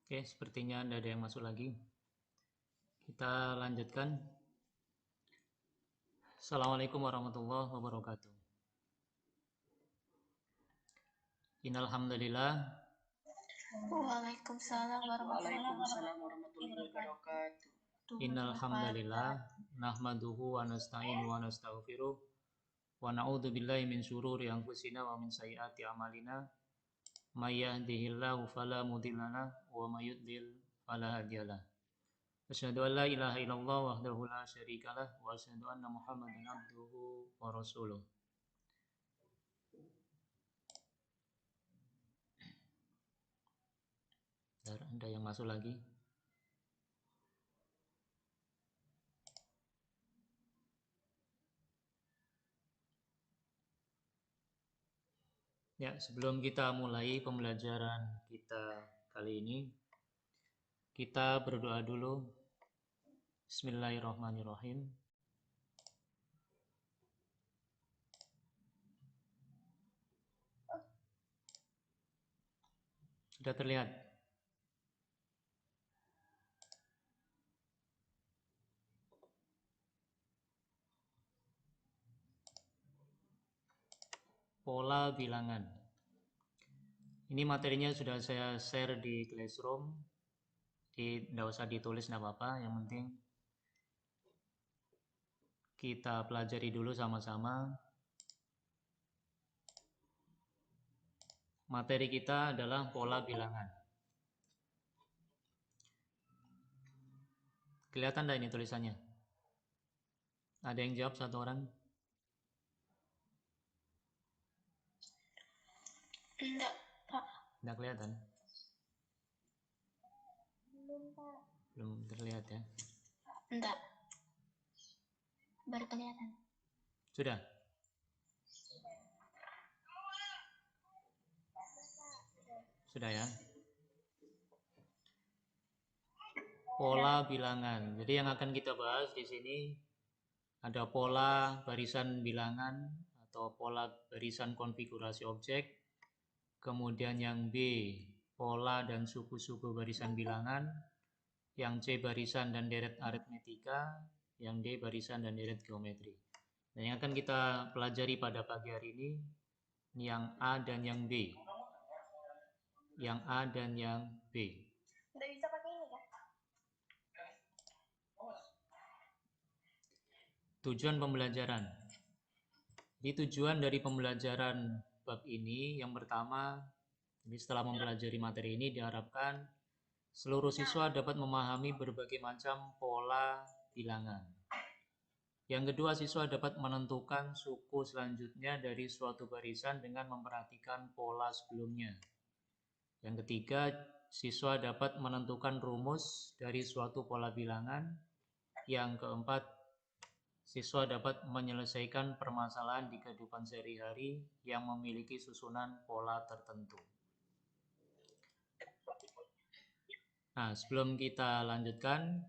Oke, sepertinya tidak ada yang masuk lagi. Kita lanjutkan. Assalamualaikum warahmatullahi wabarakatuh. Innal hamdalillah. Waalaikumsalam warahmatullahi wabarakatuh. Innal hamdalillah nahmaduhu wa nasta'inu wa nastaghfiruh wa na'udzu billahi min syururi anfusina wa min sayyiati a'malina. May yahdihillahu fala mudhillalah wa may yudlil fala hadiyalah. Asyhadu an la ilaha illallah wahdahu la syarikalah wa asyhadu anna Muhammadan abduhu wa rasuluh. Ada yang masuk lagi? Ya, sebelum kita mulai pembelajaran kita kali ini, kita berdoa dulu. Bismillahirrahmanirrahim. Sudah terlihat? Pola bilangan. Ini materinya sudah saya share di Classroom. Tidak usah ditulis, tidak apa-apa. Yang penting kita pelajari dulu sama-sama. Materi kita adalah pola bilangan. Kelihatan tidak ini tulisannya? Ada yang jawab satu orang? Enggak, Pak. Tidak kelihatan? Belum, Pak. Belum terlihat ya? Enggak. Baru kelihatan. Sudah? Sudah ya? Pola bilangan. Jadi yang akan kita bahas di sini ada pola barisan bilangan atau pola barisan konfigurasi objek. Kemudian yang B, pola dan suku-suku barisan bilangan. Yang C, barisan dan deret aritmetika. Yang D, barisan dan deret geometri. Dan yang akan kita pelajari pada pagi hari ini yang A dan yang B. Yang A dan yang B. Nggak bisa pakai ini kan? Tujuan pembelajaran. Di tujuan dari pembelajaran bab ini yang pertama, jadi setelah mempelajari materi ini diharapkan seluruh siswa dapat memahami berbagai macam pola bilangan. Yang kedua, siswa dapat menentukan suku selanjutnya dari suatu barisan dengan memperhatikan pola sebelumnya. Yang ketiga, siswa dapat menentukan rumus dari suatu pola bilangan. Yang keempat, siswa dapat menyelesaikan permasalahan di kehidupan sehari-hari yang memiliki susunan pola tertentu. Nah, sebelum kita lanjutkan,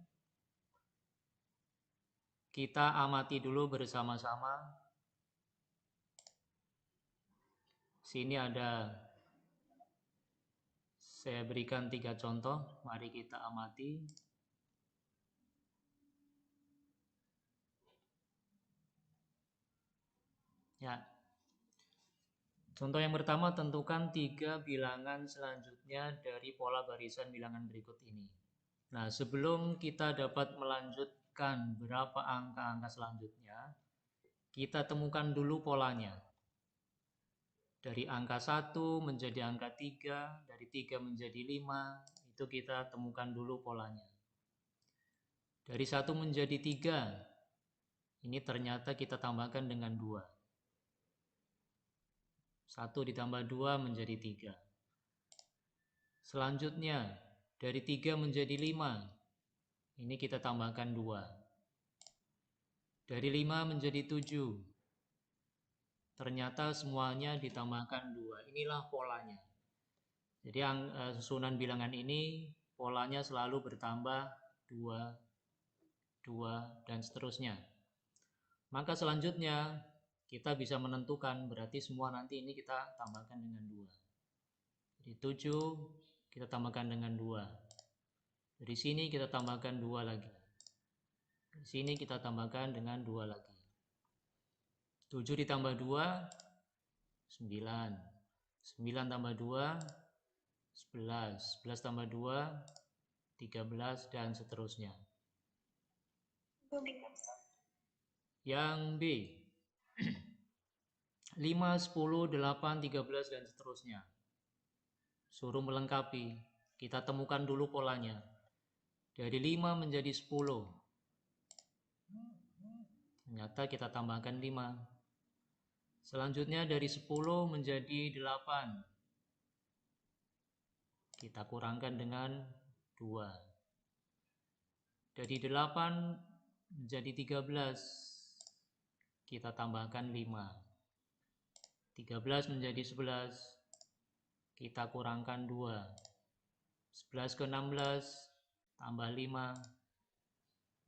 kita amati dulu bersama-sama. Sini ada, saya berikan 3 contoh, mari kita amati. Ya. Contoh yang pertama, tentukan 3 bilangan selanjutnya dari pola barisan bilangan berikut ini. Nah, sebelum kita dapat melanjutkan berapa angka-angka selanjutnya, kita temukan dulu polanya. Dari angka 1 menjadi angka 3, dari 3 menjadi 5, itu kita temukan dulu polanya. Dari 1 menjadi 3, ini ternyata kita tambahkan dengan 2. 1 ditambah 2 menjadi 3. Selanjutnya, dari 3 menjadi 5, ini kita tambahkan 2. Dari 5 menjadi 7, ternyata semuanya ditambahkan 2. Inilah polanya. Jadi susunan bilangan ini polanya selalu bertambah 2, 2, dan seterusnya. Maka selanjutnya kita bisa menentukan, berarti semua nanti ini kita tambahkan dengan 2. Jadi 7 kita tambahkan dengan 2. Dari sini kita tambahkan 2 lagi. Di sini kita tambahkan dengan 2 lagi. 7 ditambah 2, 9. 9 tambah 2, 11. 11 tambah 2, 13, dan seterusnya. Yang B. 5, 10, 8, 13, dan seterusnya. Suruh melengkapi. Kita temukan dulu polanya. Dari 5 menjadi 10. Ternyata kita tambahkan 5. Selanjutnya dari 10 menjadi 8. Kita kurangkan dengan 2. Dari 8 menjadi 13. Kita tambahkan 5. 13 menjadi 11. Kita kurangkan 2. 11 ke 16 tambah 5.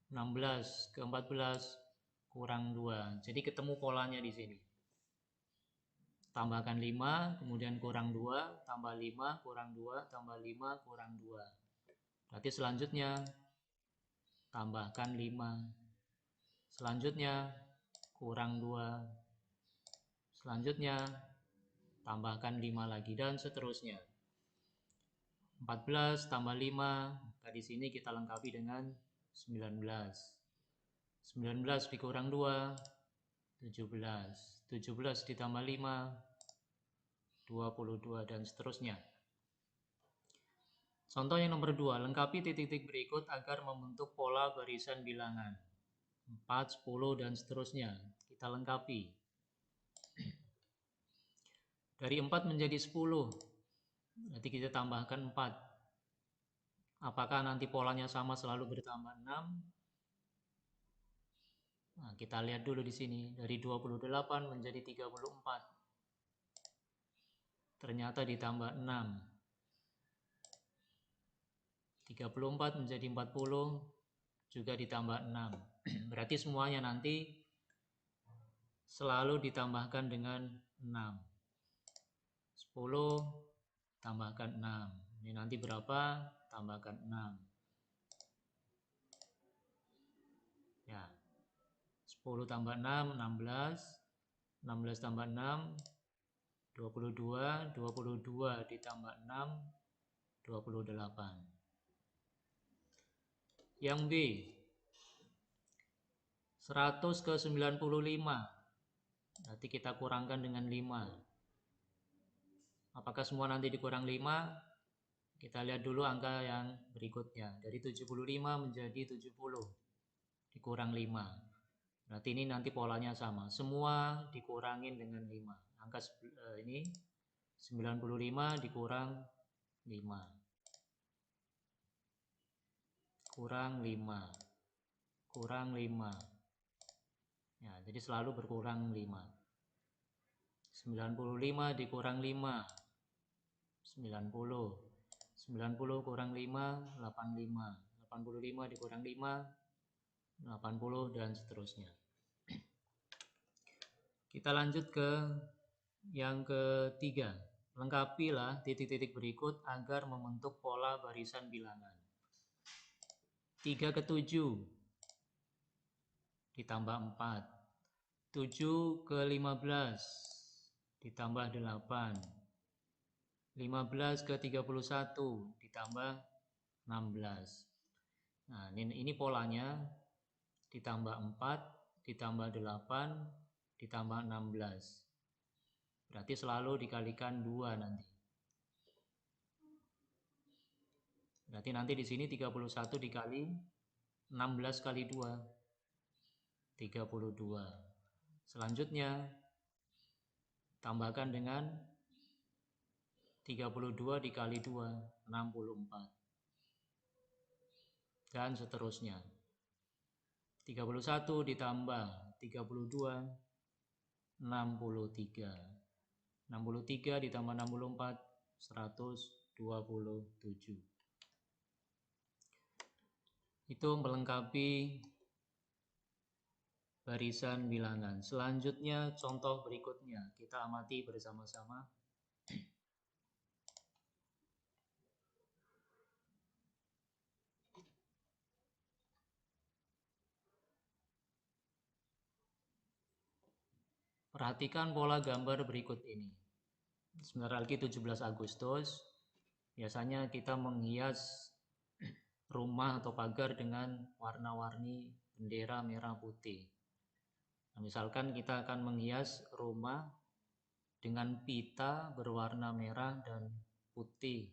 16 ke 14 kurang 2. Jadi ketemu polanya di sini. Tambahkan 5, kemudian kurang 2, tambah 5, kurang 2, tambah 5, kurang 2. Berarti selanjutnya tambahkan 5. Selanjutnya kurang 2. Selanjutnya tambahkan 5 lagi, dan seterusnya. 14 tambah 5, di sini kita lengkapi dengan 19. 19 dikurang 2, 17. 17 ditambah 5, 22, dan seterusnya. Contoh yang nomor 2, lengkapi titik-titik berikut agar membentuk pola barisan bilangan. 4, 10, dan seterusnya. Kita lengkapi. Dari 4 menjadi 10, berarti kita tambahkan 4. Apakah nanti polanya sama selalu bertambah 6? Nah, kita lihat dulu di sini. Dari 28 menjadi 34. Ternyata ditambah 6. 34 menjadi 40, juga ditambah 6. Berarti semuanya nanti selalu ditambahkan dengan 6. 10 tambahkan 6. Ini nanti berapa? Tambahkan 6. Ya. 10 tambah 6, 16. 16 tambah 6, 22. 22 ditambah 6, 28. Yang B. 100 ke 95. Nanti kita kurangkan dengan 5. Apakah semua nanti dikurang 5? Kita lihat dulu angka yang berikutnya. Dari 75 menjadi 70. Dikurang 5. Berarti ini nanti polanya sama. Semua dikurangin dengan 5. Angka ini 95 dikurang 5. Kurang 5. Kurang 5. Ya, jadi selalu berkurang 5. 95 dikurang 5. 90. 90 kurang 5, 85. 85 dikurang 5, 80, dan seterusnya. Kita lanjut ke yang ketiga. Lengkapilah titik-titik berikut agar membentuk pola barisan bilangan. 3 ke 7 ditambah 4. 7 ke 15 ditambah 8. 15 ke 31 ditambah 16. Nah, ini polanya. Ditambah 4, ditambah 8, ditambah 16. Berarti selalu dikalikan 2 nanti. Berarti nanti di sini 31 dikali 16 kali 2. 32. Selanjutnya tambahkan dengan 32 dikali 2, 64. Dan seterusnya. 31 ditambah 32, 63. 63 ditambah 64, 127. Itu melengkapi barisan bilangan. Selanjutnya contoh berikutnya kita amati bersama-sama. Perhatikan pola gambar berikut ini. Sebentar lagi 17 Agustus. Biasanya kita menghias rumah atau pagar dengan warna-warni bendera merah putih. Nah, misalkan kita akan menghias rumah dengan pita berwarna merah dan putih.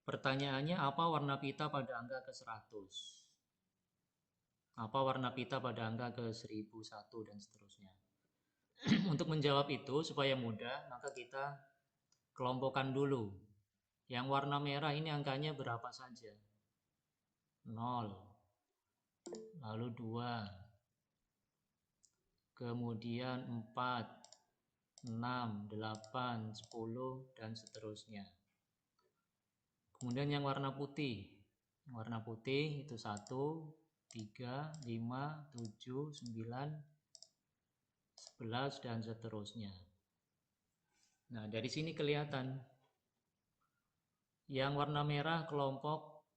Pertanyaannya, apa warna pita pada angka ke-100? Apa warna pita pada angka ke-1001 dan seterusnya? Untuk menjawab itu supaya mudah, maka kita kelompokkan dulu. Yang warna merah ini angkanya berapa saja? 0, lalu 2, kemudian 4, 6, 8, 10, dan seterusnya. Kemudian yang warna putih. Yang warna putih itu 1, 3, 5, 7, 9, 11, dan seterusnya. Nah, dari sini kelihatan yang warna merah kelompok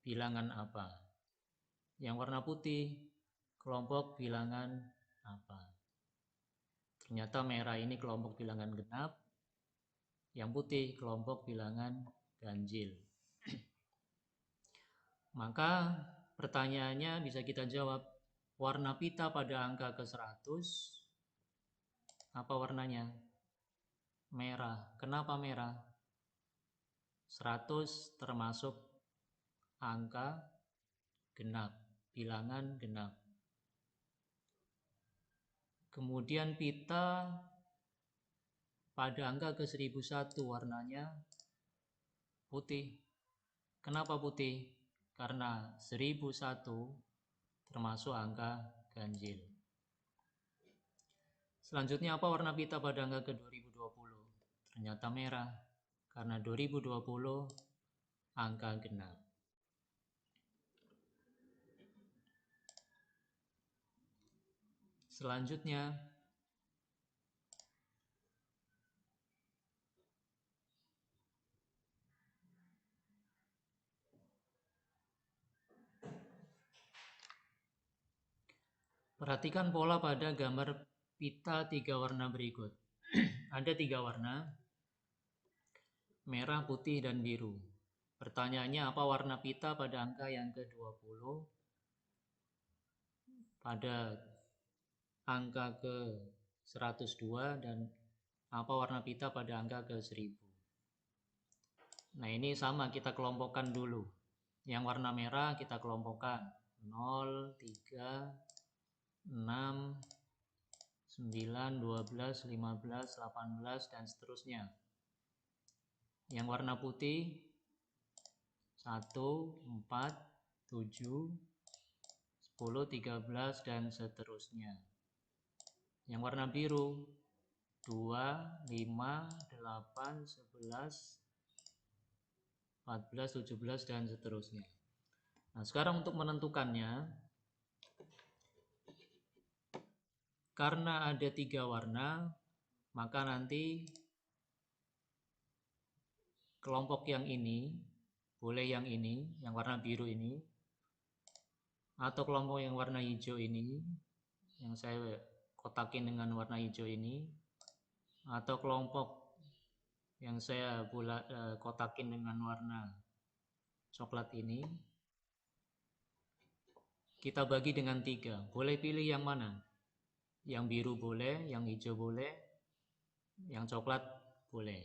bilangan apa? Yang warna putih kelompok bilangan apa? Ternyata merah ini kelompok bilangan genap, yang putih kelompok bilangan ganjil. Maka pertanyaannya bisa kita jawab, warna pita pada angka ke-100 apa warnanya? Merah. Kenapa merah? 100 termasuk angka genap, bilangan genap. Kemudian pita pada angka ke-1001 warnanya putih. Kenapa putih? Karena 1001 termasuk angka ganjil. Selanjutnya, apa warna pita pada angka ke-2020? Ternyata merah, karena 2020 angka genap. Selanjutnya, perhatikan pola pada gambar pita 3 warna berikut. Ada 3 warna, merah, putih, dan biru. Pertanyaannya, apa warna pita pada angka yang ke-20? Pada angka ke-102 dan apa warna pita pada angka ke-1000? Nah, ini sama, kita kelompokkan dulu. Yang warna merah kita kelompokkan 0, 3, 6, 9, 12, 15, 18, dan seterusnya. Yang warna putih 1, 4, 7, 10, 13, dan seterusnya. Yang warna biru 2, 5, 8, 11, 14, 17, dan seterusnya. Nah, sekarang untuk menentukannya, karena ada 3 warna, maka nanti kelompok yang ini, boleh yang ini, yang warna biru ini, atau kelompok yang warna hijau ini, yang saya kotakin dengan warna hijau ini, atau kelompok yang saya kotakin dengan warna coklat ini, kita bagi dengan 3. Boleh pilih yang mana? Yang biru boleh, yang hijau boleh, yang coklat boleh.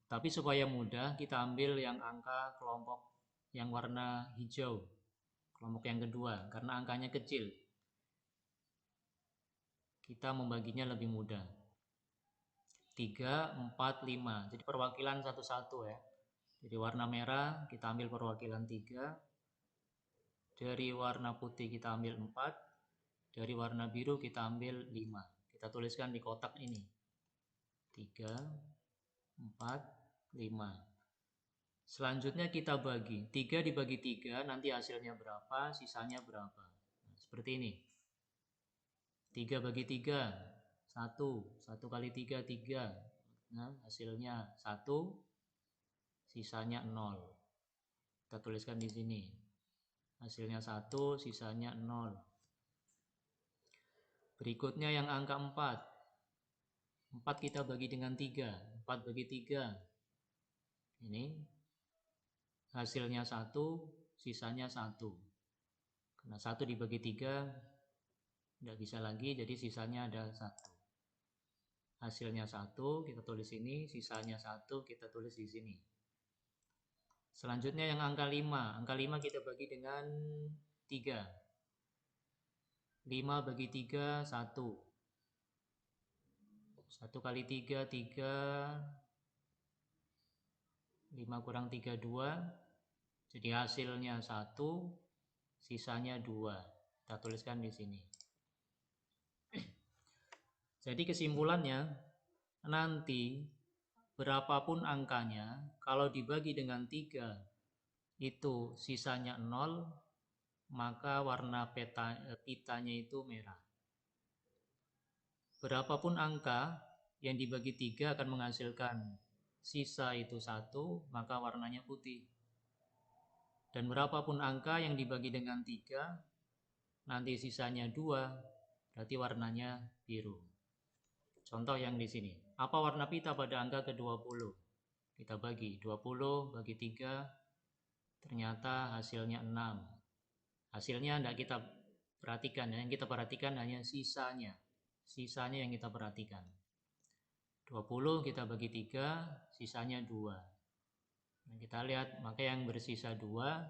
Tapi supaya mudah, kita ambil yang angka kelompok yang warna hijau, kelompok yang kedua, karena angkanya kecil. Kita membaginya lebih mudah. 3, 4, 5. Jadi perwakilan satu-satu ya. Jadi warna merah kita ambil perwakilan 3. Dari warna putih kita ambil 4. Dari warna biru kita ambil 5. Kita tuliskan di kotak ini. 3, 4, 5. Selanjutnya kita bagi. 3 dibagi 3, nanti hasilnya berapa, sisanya berapa. Nah, seperti ini. 3 bagi 3, 1. 1 kali 3, 3. Nah, hasilnya 1, sisanya 0. Kita tuliskan di sini. Hasilnya 1, sisanya 0. Berikutnya yang angka 4. 4 kita bagi dengan 3. 4 bagi 3. Ini. Hasilnya 1, sisanya 1. Karena 1 dibagi 3, tidak bisa lagi, jadi sisanya ada 1. Hasilnya 1, kita tulis ini. Sisanya 1, kita tulis di sini. Selanjutnya yang angka 5. Angka 5 kita bagi dengan 3. 5 bagi 3, 1. 1 kali 3, 3. 5 kurang 3, 2. Jadi hasilnya 1, sisanya 2. Kita tuliskan di sini. Jadi kesimpulannya, nanti berapapun angkanya, kalau dibagi dengan 3, itu sisanya 0, maka warna pitanya itu merah. Berapapun angka yang dibagi 3 akan menghasilkan sisa itu 1, maka warnanya putih. Dan berapapun angka yang dibagi dengan 3, nanti sisanya 2, berarti warnanya biru. Contoh yang di sini. Apa warna pita pada angka ke-20? Kita bagi 20 bagi 3, ternyata hasilnya 6. Hasilnya tidak kita perhatikan, yang kita perhatikan hanya sisanya. Sisanya yang kita perhatikan. 20 kita bagi 3, sisanya 2. Nah, kita lihat, maka yang bersisa 2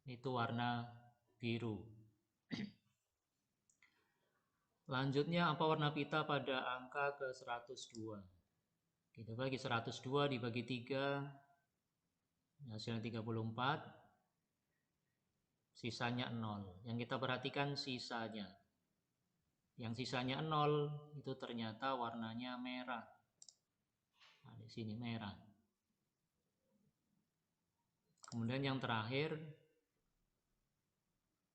itu warna biru. Lanjutnya, apa warna pita pada angka ke-102? Kita bagi 102 dibagi 3, hasilnya 34, sisanya 0. Yang kita perhatikan sisanya. Yang sisanya 0 itu ternyata warnanya merah. Nah, di sini merah. Kemudian yang terakhir,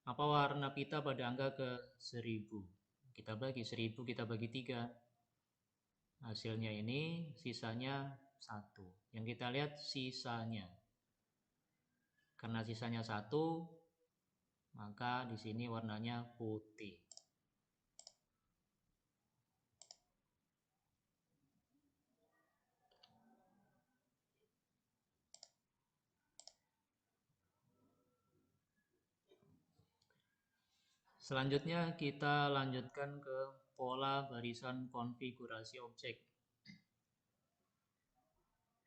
apa warna pita pada angka ke-1000? Kita bagi 1000, kita bagi 3. Hasilnya ini, sisanya 1. Yang kita lihat sisanya. Karena sisanya 1, maka di sini warnanya putih. Selanjutnya kita lanjutkan ke pola barisan konfigurasi objek.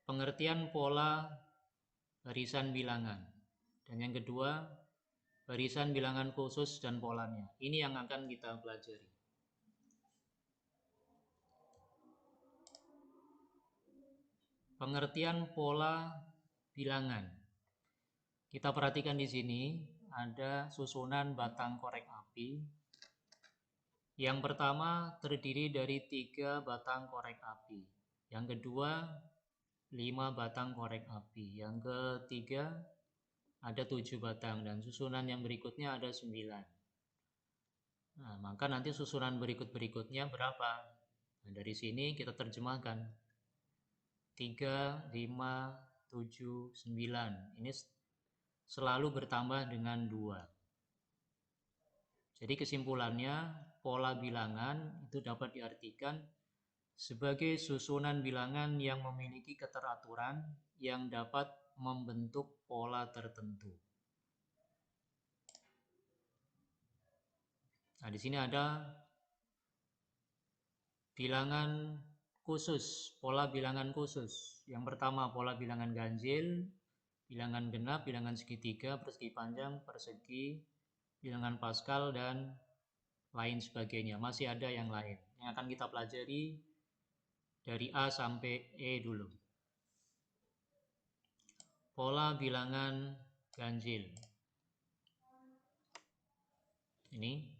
Pengertian pola barisan bilangan. Dan yang kedua, barisan bilangan khusus dan polanya. Ini yang akan kita pelajari. Pengertian pola bilangan. Kita perhatikan di sini ada susunan batang korek api. Yang pertama terdiri dari 3 batang korek api. Yang kedua 5 batang korek api. Yang ketiga ada 7 batang dan susunan yang berikutnya ada 9. Nah, maka nanti susunan berikutnya berapa? Nah, dari sini kita terjemahkan 3, 5, 7, 9. Ini selalu bertambah dengan 2. Jadi kesimpulannya, pola bilangan itu dapat diartikan sebagai susunan bilangan yang memiliki keteraturan yang dapat membentuk pola tertentu. Nah, di sini ada bilangan khusus, pola bilangan khusus. Yang pertama pola bilangan ganjil, bilangan genap, bilangan segitiga, persegi panjang, persegi, bilangan Pascal, dan lain sebagainya. Masih ada yang lain yang akan kita pelajari dari A sampai E dulu. Pola bilangan ganjil. Ini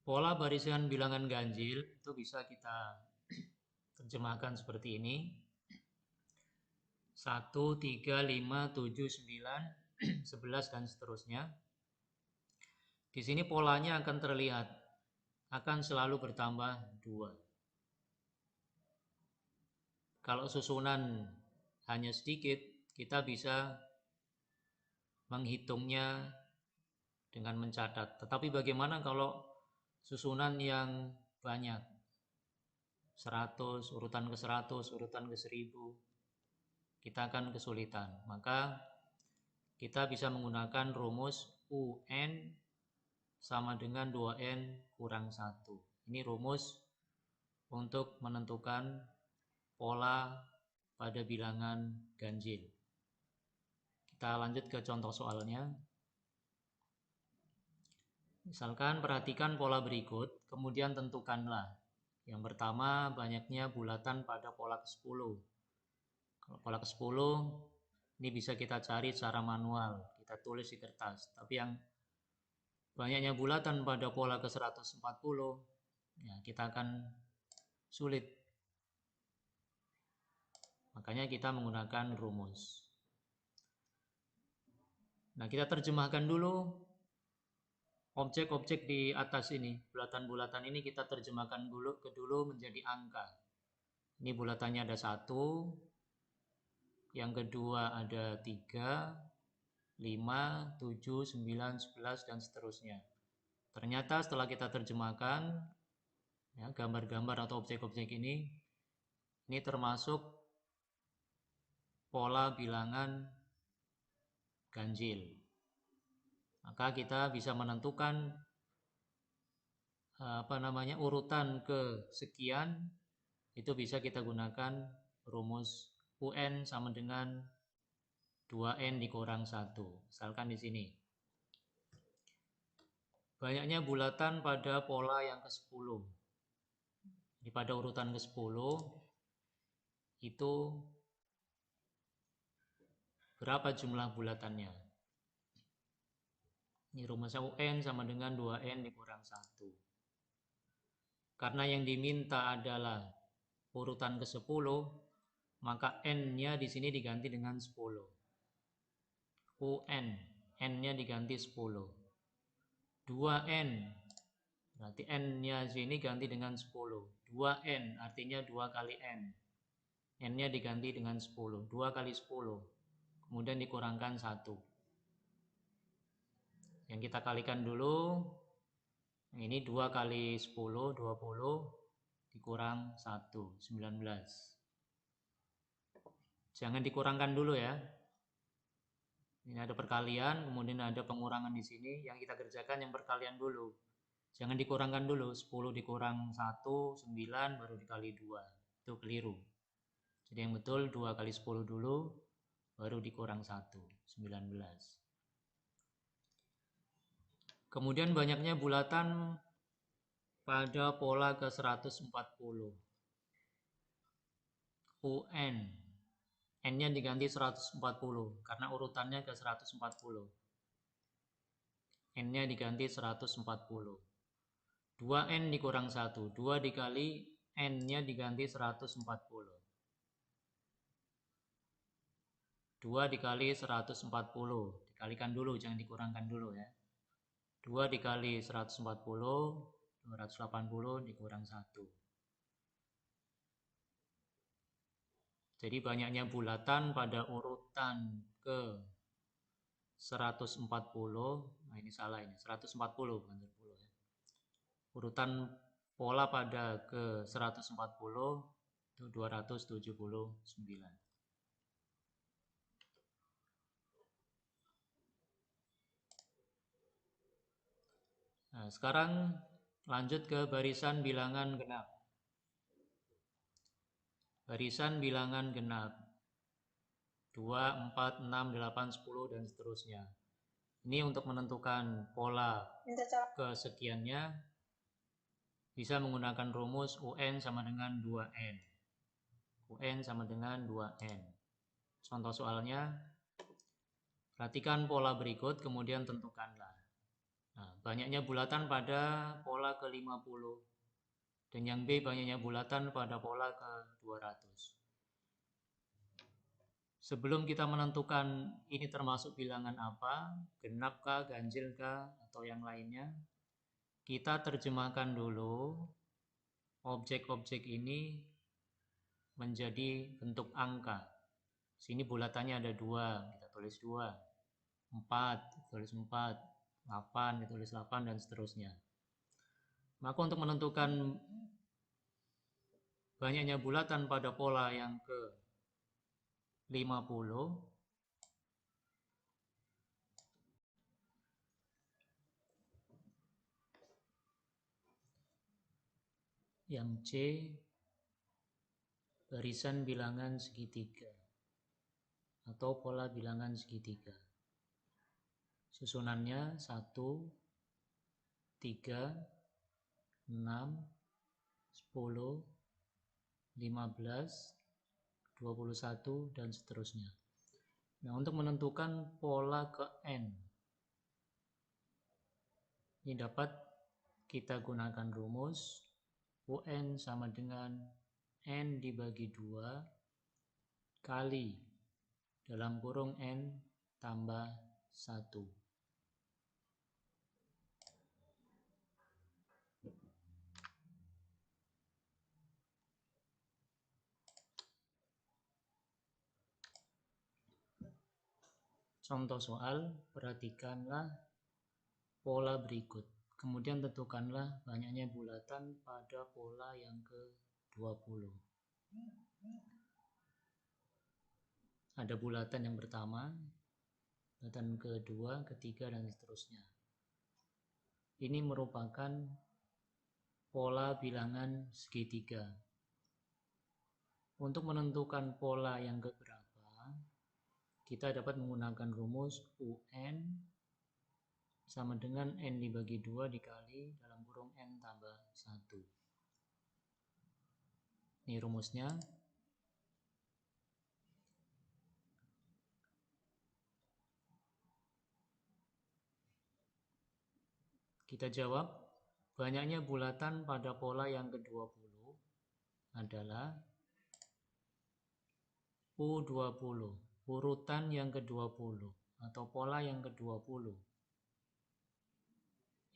pola barisan bilangan ganjil itu bisa kita terjemahkan seperti ini. 1, 3, 5, 7, 9, 11 dan seterusnya. Di sini polanya akan terlihat, akan selalu bertambah 2. Kalau susunan hanya sedikit, kita bisa menghitungnya dengan mencatat. Tetapi bagaimana kalau susunan yang banyak? 100, urutan ke 100, urutan ke 1000. Kita akan kesulitan. Maka kita bisa menggunakan rumus UN sama dengan 2N kurang 1. Ini rumus untuk menentukan pola pada bilangan ganjil. Kita lanjut ke contoh soalnya. Misalkan perhatikan pola berikut, kemudian tentukanlah. Yang pertama, banyaknya bulatan pada pola ke-10. Kalau pola ke-10, ini bisa kita cari secara manual, kita tulis di kertas. Tapi yang banyaknya bulatan pada pola ke-140, ya kita akan sulit. Makanya kita menggunakan rumus. Nah, kita terjemahkan dulu objek-objek di atas ini. Bulatan-bulatan ini kita terjemahkan dulu menjadi angka. Ini bulatannya ada 1, yang kedua ada 3, 5, 7, 9, 11, dan seterusnya. Ternyata setelah kita terjemahkan, ya, gambar-gambar atau objek-objek ini termasuk pola bilangan ganjil. Maka kita bisa menentukan urutan ke sekian, itu bisa kita gunakan rumus UN sama dengan 2N dikurang 1. Misalkan di sini. Banyaknya bulatan pada pola yang ke-10. Jadi pada urutan ke-10 itu berapa jumlah bulatannya? Ini rumusnya UN sama dengan 2N dikurang 1. Karena yang diminta adalah urutan ke-10, maka N-nya di sini diganti dengan 10. UN, N-nya diganti 10. 2N, berarti N-nya sini ganti dengan 10. 2N artinya 2 kali N. N-nya diganti dengan 10. 2 kali 10. Kemudian dikurangkan 1. Yang kita kalikan dulu, ini 2 kali 10, 20, dikurang 1, 19. Jangan dikurangkan dulu ya. Ini ada perkalian, kemudian ada pengurangan di sini. Yang kita kerjakan yang perkalian dulu. Jangan dikurangkan dulu, 10 dikurang 1, 9, baru dikali 2. Itu keliru. Jadi yang betul 2 kali 10 dulu, baru dikurang 1, 19. Kemudian banyaknya bulatan pada pola ke-140. UN. N-nya diganti 140 karena urutannya ke 140. N-nya diganti 140. 2N dikurang 1. 2 dikali N-nya diganti 140. 2 dikali 140. Dikalikan dulu, jangan dikurangkan dulu ya. 2 dikali 140, 280 dikurang 1. Jadi banyaknya bulatan pada urutan ke 140. Nah ini salah ini, 140 bukan 10 ya. Urutan pola pada ke 140 itu 279. Nah, sekarang lanjut ke barisan bilangan genap. Barisan bilangan genap 2, 4, 6, 8, 10 dan seterusnya. Ini untuk menentukan pola kesekiannya bisa menggunakan rumus UN sama dengan 2N. UN sama dengan 2N. Contoh soalnya, perhatikan pola berikut kemudian tentukanlah. Nah, banyaknya bulatan pada pola ke-50 dan yang B banyaknya bulatan pada pola ke-200. Sebelum kita menentukan ini termasuk bilangan apa, genapkah, ganjilkah, atau yang lainnya, kita terjemahkan dulu objek-objek ini menjadi bentuk angka. Sini bulatannya ada 2, kita tulis 2, 4, tulis 4, 8, kita tulis 8, dan seterusnya. Maka untuk menentukan banyaknya bulatan pada pola yang ke-50, yang C barisan bilangan segitiga atau pola bilangan segitiga. Susunannya 1, 3, 6, 10, 15, 21, dan seterusnya. Nah, untuk menentukan pola ke N, ini dapat kita gunakan rumus UN sama dengan N dibagi 2 kali dalam kurung N tambah 1. Contoh soal, perhatikanlah pola berikut. Kemudian tentukanlah banyaknya bulatan pada pola yang ke-20. Ada bulatan yang pertama, bulatan kedua, ketiga, dan seterusnya. Ini merupakan pola bilangan segitiga. Untuk menentukan pola yang keberapa, kita dapat menggunakan rumus UN sama dengan N dibagi 2 dikali dalam kurung N tambah 1. Ini rumusnya. Kita jawab, banyaknya bulatan pada pola yang ke-20 adalah U20, urutan yang ke-20 atau pola yang ke-20.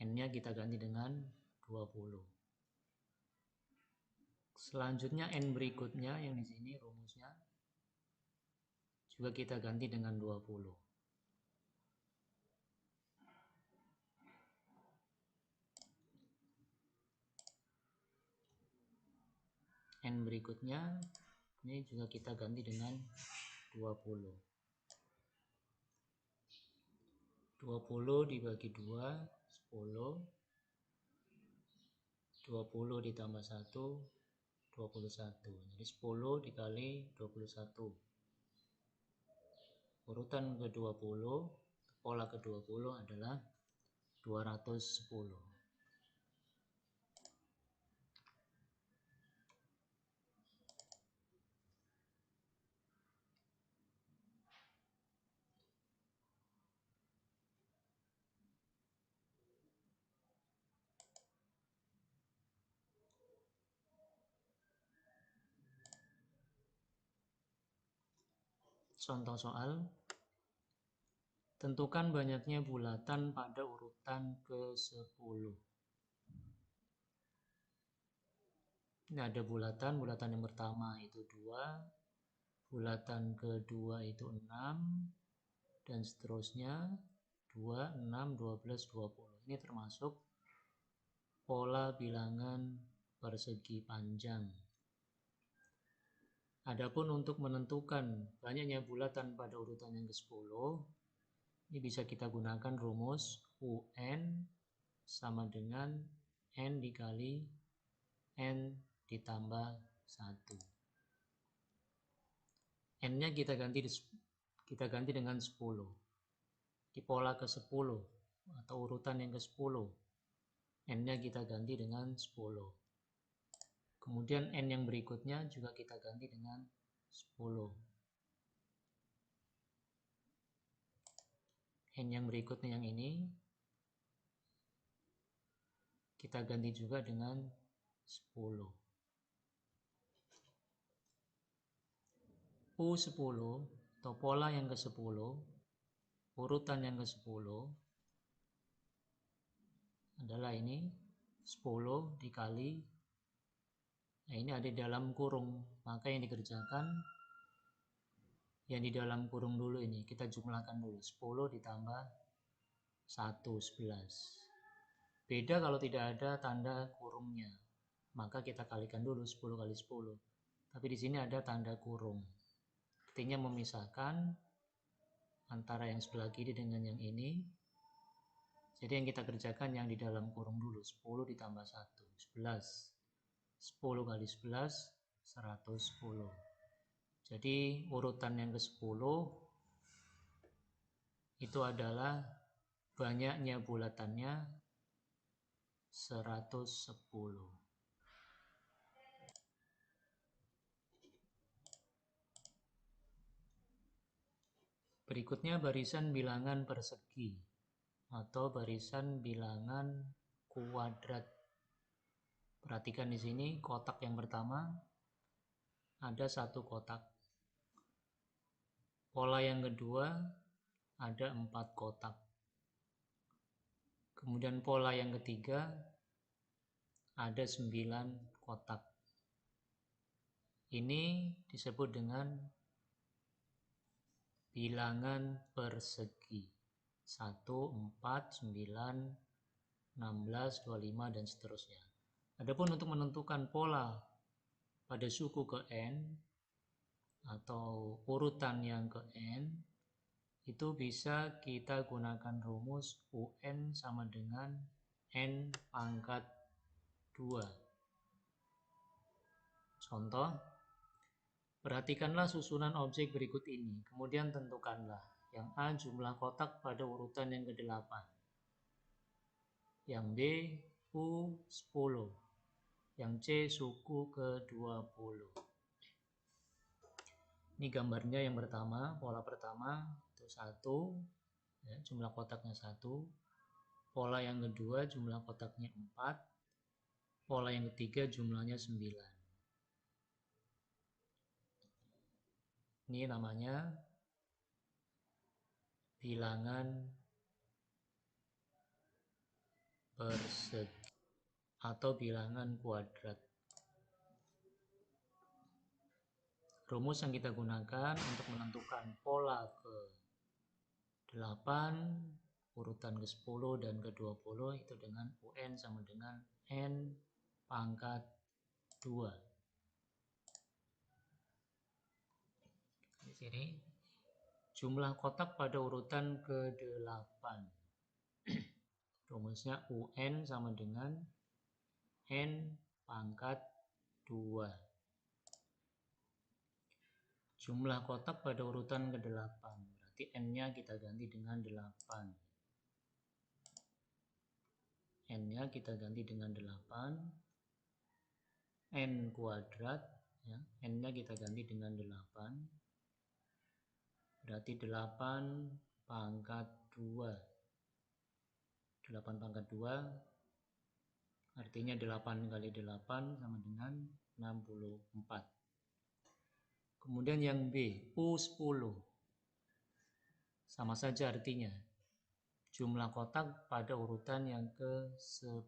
N-nya kita ganti dengan 20. Selanjutnya N berikutnya yang di sini rumusnya juga kita ganti dengan 20. N berikutnya ini juga kita ganti dengan 20. 20 dibagi 2, 10. 20 ditambah 1, 21. Jadi 10 dikali 21. Urutan ke-20, pola ke-20 adalah 210. Contoh soal, tentukan banyaknya bulatan pada urutan ke-10. Ini ada bulatan yang pertama itu 2, bulatan kedua itu 6, dan seterusnya 2, 6, 12, 20. Ini termasuk pola bilangan persegi panjang. Adapun untuk menentukan banyaknya bulatan pada urutan yang ke-10, ini bisa kita gunakan rumus UN sama dengan N dikali N ditambah 1. N-nya kita ganti dengan 10. Di pola ke-10 atau urutan yang ke-10, N-nya kita ganti dengan 10. Kemudian N yang berikutnya juga kita ganti dengan 10. N yang berikutnya yang ini kita ganti juga dengan 10. U10 atau pola yang ke-10, urutan yang ke-10 adalah ini 10 dikali, nah ini ada di dalam kurung, maka yang dikerjakan yang di dalam kurung dulu ini kita jumlahkan dulu, 10 ditambah 1, 11. Beda kalau tidak ada tanda kurungnya, maka kita kalikan dulu 10 kali 10. Tapi di sini ada tanda kurung, artinya memisahkan antara yang sebelah kiri dengan yang ini. Jadi yang kita kerjakan yang di dalam kurung dulu, 10 ditambah 1, 11. 10 kali 11, 110. Jadi urutan yang ke-10 itu adalah banyaknya bulatannya 110. Berikutnya barisan bilangan persegi atau barisan bilangan kuadrat. Perhatikan di sini kotak yang pertama ada 1 kotak. Pola yang kedua ada 4 kotak. Kemudian pola yang ketiga ada 9 kotak. Ini disebut dengan bilangan persegi. 1, 4, 9, 16, 25, dan seterusnya. Adapun untuk menentukan pola pada suku ke N atau urutan yang ke N, itu bisa kita gunakan rumus UN sama dengan N pangkat 2. Contoh, perhatikanlah susunan objek berikut ini, kemudian tentukanlah. Yang A jumlah kotak pada urutan yang ke-8. Yang B U10. Yang C suku ke-20. Ini gambarnya yang pertama, pola pertama itu 1, ya, jumlah kotaknya 1. Pola yang kedua jumlah kotaknya 4. Pola yang ketiga jumlahnya 9. Ini namanya bilangan persegi atau bilangan kuadrat. Rumus yang kita gunakan untuk menentukan pola ke-8, urutan ke-10 dan ke-20 itu dengan UN sama dengan N pangkat 2. Di sini jumlah kotak pada urutan ke-8. Rumusnya UN sama dengan N pangkat 2. Jumlah kotak pada urutan ke-8, berarti N-nya kita ganti dengan 8. N-nya kita ganti dengan 8. N kuadrat, ya, N-nya kita ganti dengan 8. Berarti 8 pangkat 2. 8 pangkat 2 artinya 8 kali 8 sama dengan 64. Kemudian yang B, U10. Sama saja artinya. Jumlah kotak pada urutan yang ke-10.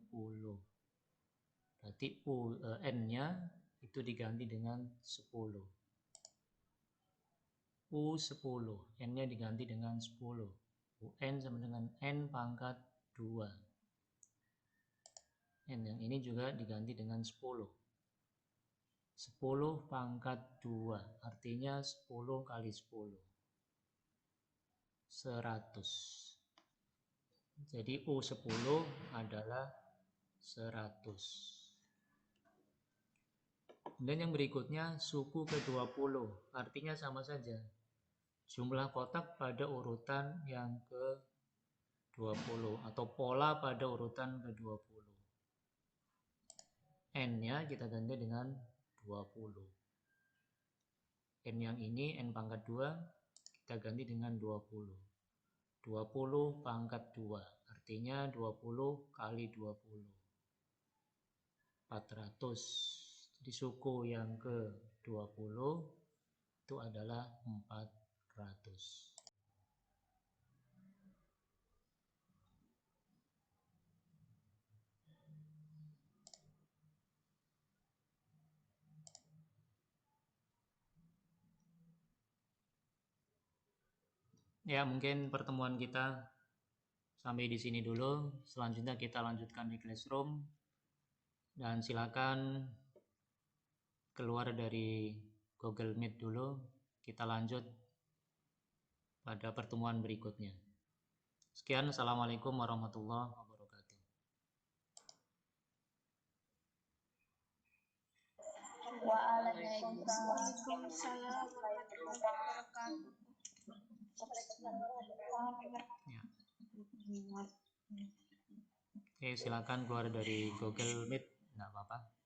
Berarti N-nya itu diganti dengan 10. U10, N-nya diganti dengan 10. UN sama dengan N pangkat 2. N yang ini juga diganti dengan 10. 10 pangkat 2, artinya 10 kali 10. 100. Jadi U10 adalah 100. Kemudian yang berikutnya suku ke-20, artinya sama saja. Jumlah kotak pada urutan yang ke-20 atau pola pada urutan ke-20. N-nya kita ganti dengan 20. N yang ini, N pangkat 2, kita ganti dengan 20. 20 pangkat 2, artinya 20 kali 20. 400. Jadi suku yang ke-20 itu adalah 400. Ya, mungkin pertemuan kita sampai di sini dulu. Selanjutnya kita lanjutkan di Classroom. Dan silakan keluar dari Google Meet dulu. Kita lanjut pada pertemuan berikutnya. Sekian, Assalamualaikum warahmatullahi wabarakatuh. Waalaikumsalam warahmatullahi wabarakatuh. Ya. Oke, silakan keluar dari Google Meet, nggak apa-apa.